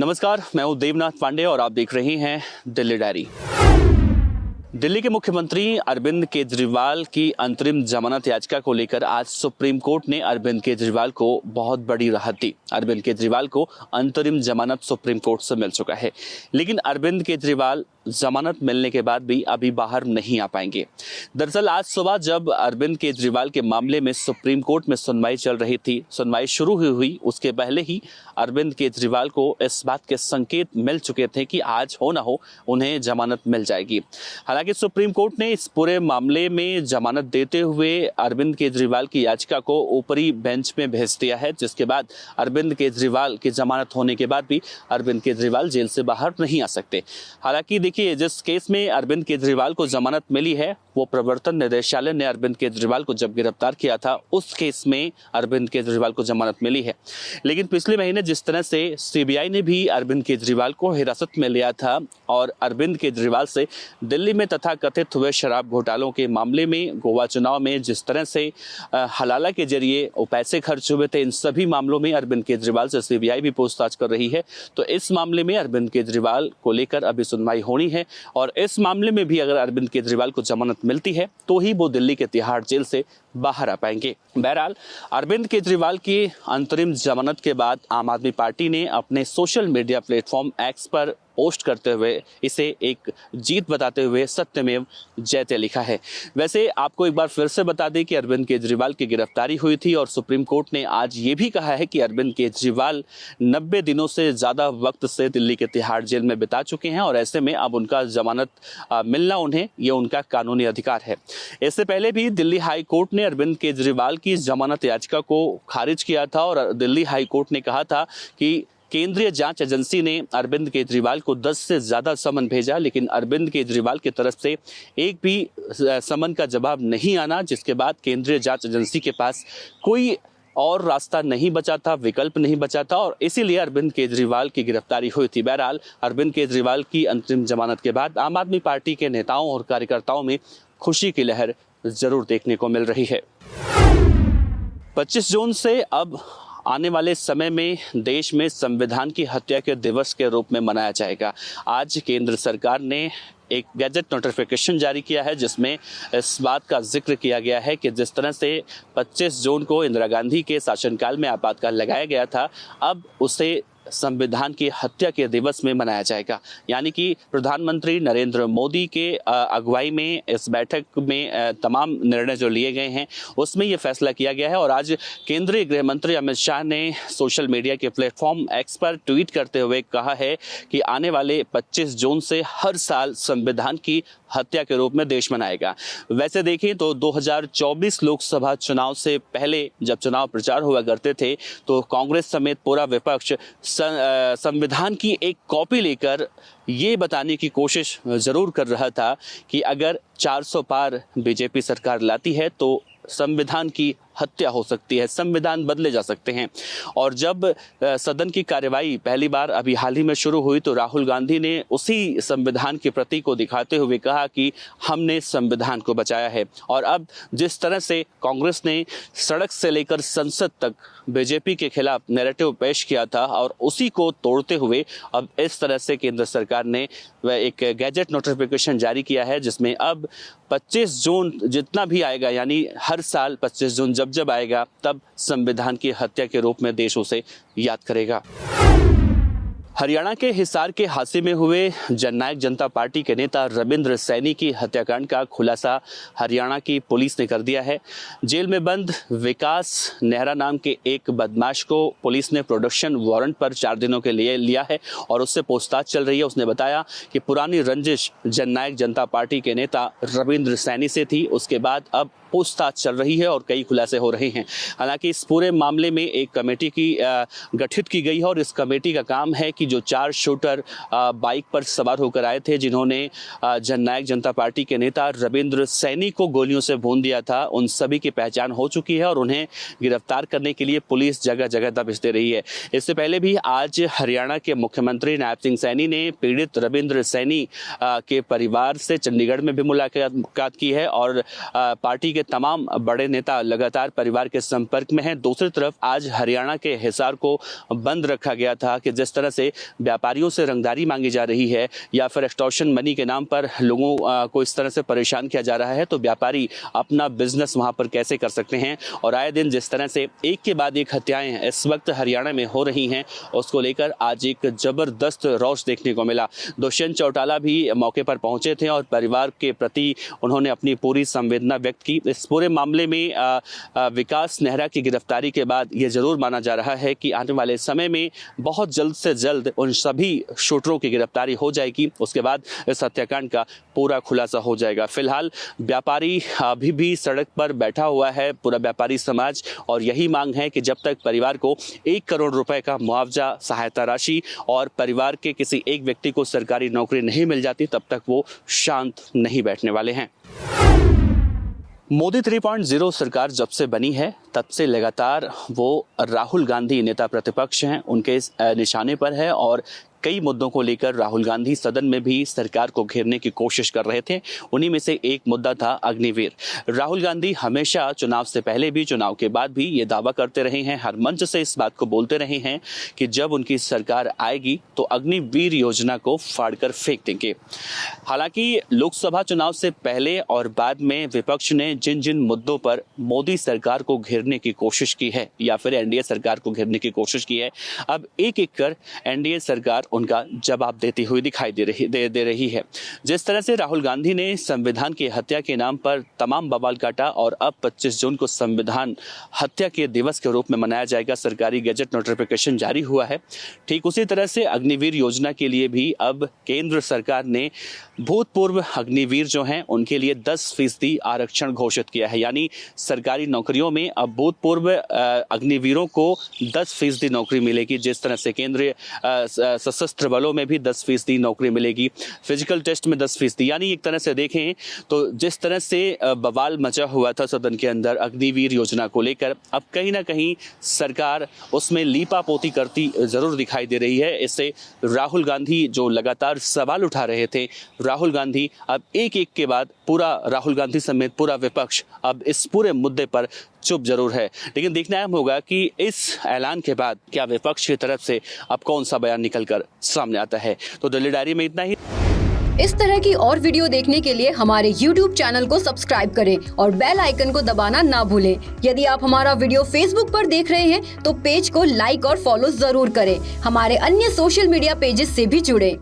नमस्कार, मैं हूं देवनाथ पांडे और आप देख रहे हैं दिल्ली डायरी। दिल्ली के मुख्यमंत्री अरविंद केजरीवाल की अंतरिम जमानत याचिका को लेकर आज सुप्रीम कोर्ट ने अरविंद केजरीवाल को बहुत बड़ी राहत दी। अरविंद केजरीवाल को अंतरिम जमानत सुप्रीम कोर्ट से मिल चुका है, लेकिन अरविंद केजरीवाल जमानत मिलने के बाद भी अभी बाहर नहीं आ पाएंगे। दरअसल आज सुबह जब अरविंद केजरीवाल के मामले में सुप्रीम कोर्ट में सुनवाई चल रही थी, सुनवाई शुरू हुई उसके पहले ही अरविंद केजरीवाल को इस बात के संकेत मिल चुके थे कि आज हो ना हो उन्हें जमानत मिल जाएगी। हालांकि सुप्रीम कोर्ट ने इस पूरे मामले में जमानत देते हुए अरविंद केजरीवाल की याचिका को ऊपरी बेंच में भेज दिया है, जिसके बाद अरविंद केजरीवाल की जमानत होने के बाद भी अरविंद केजरीवाल जेल से बाहर नहीं आ सकते। हालांकि देखिए, जिस केस में अरविंद केजरीवाल को जमानत मिली है वो प्रवर्तन निदेशालय ने अरविंद केजरीवाल को जब गिरफ्तार किया था उस केस में अरविंद केजरीवाल को जमानत मिली है। लेकिन पिछले महीने जिस तरह से सीबीआई ने भी अरविंद केजरीवाल को हिरासत में लिया था और अरविंद केजरीवाल से दिल्ली में तथाकथित हुए शराब घोटालों के मामले में, गोवा चुनाव में जिस तरह से हलाला के जरिए पैसे खर्च हुए थे, इन सभी मामलों में अरविंद केजरीवाल से सीबीआई भी पूछताछ कर रही है। तो इस मामले में अरविंद केजरीवाल को लेकर अभी सुनवाई होनी है और इस मामले में भी अगर अरविंद केजरीवाल को जमानत मिलती है तो ही वो दिल्ली के तिहाड़ जेल से बाहर आ पाएंगे। बहरहाल अरविंद केजरीवाल की अंतरिम जमानत के बाद आम आदमी पार्टी ने अपने सोशल मीडिया प्लेटफॉर्म एक्स पर पोस्ट करते हुए इसे एक जीत बताते हुए सत्यमेव जयते लिखा है। वैसे आपको एक बार फिर से बता दें कि अरविंद केजरीवाल की गिरफ्तारी हुई थी और सुप्रीम कोर्ट ने आज ये भी कहा है कि अरविंद केजरीवाल 90 दिनों से ज़्यादा वक्त से दिल्ली के तिहाड़ जेल में बिता चुके हैं और ऐसे में अब उनका जमानत मिलना उन्हें ये उनका कानूनी अधिकार है। इससे पहले भी दिल्ली हाई कोर्ट ने अरविंद केजरीवाल की जमानत याचिका को खारिज किया था और दिल्ली हाई कोर्ट ने कहा था कि केंद्रीय जांच एजेंसी ने अरविंद केजरीवाल को 10 से ज़्यादा समन भेजा, लेकिन अरविंद केजरीवाल की तरफ से एक भी समन का जवाब नहीं आना, जिसके बाद केंद्रीय जांच एजेंसी के पास कोई और रास्ता नहीं बचा था, विकल्प नहीं बचा था और इसीलिए अरविंद केजरीवाल की गिरफ्तारी हुई थी। बहरहाल अरविंद केजरीवाल की अंतरिम जमानत के बाद आम आदमी पार्टी के नेताओं और कार्यकर्ताओं में खुशी की लहर जरूर देखने को मिल रही है। 25 जून से अब आने वाले समय में देश में संविधान की हत्या के दिवस के रूप में मनाया जाएगा। आज केंद्र सरकार ने एक गैजेट नोटिफिकेशन जारी किया है जिसमें इस बात का जिक्र किया गया है कि जिस तरह से 25 जून को इंदिरा गांधी के शासनकाल में आपातकाल लगाया गया था, अब उसे संविधान की हत्या के दिवस में मनाया जाएगा। यानी कि प्रधानमंत्री नरेंद्र मोदी के अगुवाई में इस बैठक में तमाम निर्णय जो लिए गए हैं उसमें ये फैसला किया गया है और आज केंद्रीय गृह मंत्री अमित शाह ने सोशल मीडिया के प्लेटफॉर्म एक्स पर ट्वीट करते हुए कहा है कि आने वाले 25 जून से हर साल संविधान की हत्या के रूप में देश मनाएगा। वैसे देखें तो 2024 लोकसभा चुनाव से पहले जब चुनाव प्रचार हुआ करते थे तो कांग्रेस समेत पूरा विपक्ष संविधान की एक कॉपी लेकर ये बताने की कोशिश जरूर कर रहा था कि अगर 400 पार बीजेपी सरकार लाती है तो संविधान की हत्या हो सकती है, संविधान बदले जा सकते हैं। और जब सदन की कार्यवाही पहली बार अभी हाल ही में शुरू हुई तो राहुल गांधी ने उसी संविधान की प्रति को दिखाते हुए कहा कि हमने संविधान को बचाया है। और अब जिस तरह से कांग्रेस ने सड़क से लेकर संसद तक बीजेपी के खिलाफ नैरेटिव पेश किया था और उसी को तोड़ते हुए अब इस तरह से केंद्र सरकार ने एक गैजेट नोटिफिकेशन जारी किया है जिसमें अब 25 जून जितना भी आएगा, यानी हर साल 25 जून जब आएगा तब संविधान की हत्या के रूप में देश उसे याद करेगा। हरियाणा के हिसार के हादसे में हुए जननायक जनता पार्टी के नेता रविंद्र सैनी की हत्याकांड का खुलासा हरियाणा की पुलिस ने कर दिया है। जेल में बंद विकास नेहरा नाम के एक बदमाश को पुलिस ने प्रोडक्शन वारंट पर 4 दिनों के लिए लिया है और उससे पूछताछ चल रही है। उसने बताया कि पुरानी रंजिश जननायक जनता पार्टी के नेता रविंद्र सैनी से थी, उसके बाद अब पूछताछ चल रही है और कई खुलासे हो रहे हैं। हालांकि इस पूरे मामले में एक कमेटी की गठित की गई है और इस कमेटी का काम है कि जो 4 शूटर बाइक पर सवार होकर आए थे जिन्होंने जननायक जनता पार्टी के नेता रविंद्र सैनी को गोलियों से भून दिया था, उन सभी की पहचान हो चुकी है और उन्हें गिरफ्तार करने के लिए पुलिस जगह जगह दबिश दे रही है। इससे पहले भी आज हरियाणा के मुख्यमंत्री नायब सिंह सैनी ने पीड़ित रविंद्र सैनी के परिवार से चंडीगढ़ में भी मुलाकात की है और पार्टी के तमाम बड़े नेता लगातार परिवार के संपर्क में हैं। दूसरी तरफ आज हरियाणा के हिसार को बंद रखा गया था कि जिस तरह से व्यापारियों से रंगदारी मांगी जा रही है या फिर एक्सटॉर्शन मनी के नाम पर लोगों को इस तरह से परेशान किया जा रहा है, तो व्यापारी अपना बिजनेस वहां पर कैसे कर सकते हैं। और आए दिन जिस तरह से एक के बाद एक हत्याएं इस वक्त हरियाणा में हो रही हैं, उसको लेकर आज एक जबरदस्त रौश देखने को मिला। दुष्यंत चौटाला भी मौके पर पहुंचे थे और परिवार के प्रति उन्होंने अपनी पूरी संवेदना व्यक्त की। इस पूरे मामले में विकास नेहरा की गिरफ्तारी के बाद ये जरूर माना जा रहा है कि आने वाले समय में बहुत जल्द से जल्द उन सभी शूटरों की गिरफ्तारी हो जाएगी। उसके बाद इस हत्याकांड का पूरा खुलासा हो जाएगा। फिलहाल व्यापारी अभी भी सड़क पर बैठा हुआ है, पूरा व्यापारी समाज, और यही मांग है कि जब तक परिवार को 1 करोड़ रुपए का मुआवजा सहायता राशि और परिवार के किसी एक व्यक्ति को सरकारी नौकरी नहीं मिल जाती, तब तक वो शांत नहीं बैठने वाले हैं। मोदी 3.0 सरकार जब से बनी है तब से लगातार वो राहुल गांधी नेता प्रतिपक्ष हैं, उनके निशाने पर है और कई मुद्दों को लेकर राहुल गांधी सदन में भी सरकार को घेरने की कोशिश कर रहे थे। उन्हीं में से एक मुद्दा था अग्निवीर। राहुल गांधी हमेशा चुनाव से पहले भी चुनाव के बाद भी ये दावा करते रहे हैं, हर मंच से इस बात को बोलते रहे हैं कि जब उनकी सरकार आएगी तो अग्निवीर योजना को फाड़कर फेंक देंगे। हालांकि लोकसभा चुनाव से पहले और बाद में विपक्ष ने जिन जिन मुद्दों पर मोदी सरकार को घेरने की कोशिश की है या फिर एनडीए सरकार को घेरने की कोशिश की है, अब एक एक कर एनडीए सरकार उनका जवाब देती हुई दिखाई दे रही है। जिस तरह से राहुल गांधी ने संविधान की हत्या के नाम पर तमाम बवाल काटा और अब 25 जून को संविधान हत्या के दिवस के रूप में मनाया जाएगा, सरकारी गैजेट नोटिफिकेशन जारी हुआ है। ठीक उसी तरह से अग्निवीर योजना के लिए भी अब केंद्र सरकार ने भूतपूर्व अग्निवीर जो हैं उनके लिए 10% आरक्षण घोषित किया है। यानी सरकारी नौकरियों में अब भूतपूर्व अग्निवीरों को 10% नौकरी मिलेगी। जिस तरह से केंद्रीय सशस्त्र बलों में भी 10% नौकरी मिलेगी, फिजिकल टेस्ट में 10%। यानी एक तरह से देखें तो जिस तरह से बवाल मचा हुआ था सदन के अंदर अग्निवीर योजना को लेकर, अब कहीं ना कहीं सरकार उसमें लीपापोती करती जरूर दिखाई दे रही है। इससे राहुल गांधी जो लगातार सवाल उठा रहे थे, राहुल गांधी अब एक एक के बाद राहुल गांधी समेत पूरा विपक्ष अब इस पूरे मुद्दे पर चुप जरूर है। लेकिन देखना अहम होगा कि इस ऐलान के बाद क्या विपक्ष की तरफ से अब कौन सा बयान निकलकर सामने आता है। तो दिल्ली डायरी में इतना ही। इस तरह की और वीडियो देखने के लिए हमारे YouTube चैनल को सब्सक्राइब करें और बेल आइकन को दबाना ना भूलें। यदि आप हमारा वीडियो Facebook पर देख रहे हैं तो पेज को लाइक और फॉलो जरूर करें। हमारे अन्य सोशल मीडिया पेजेस से भी जुड़ें।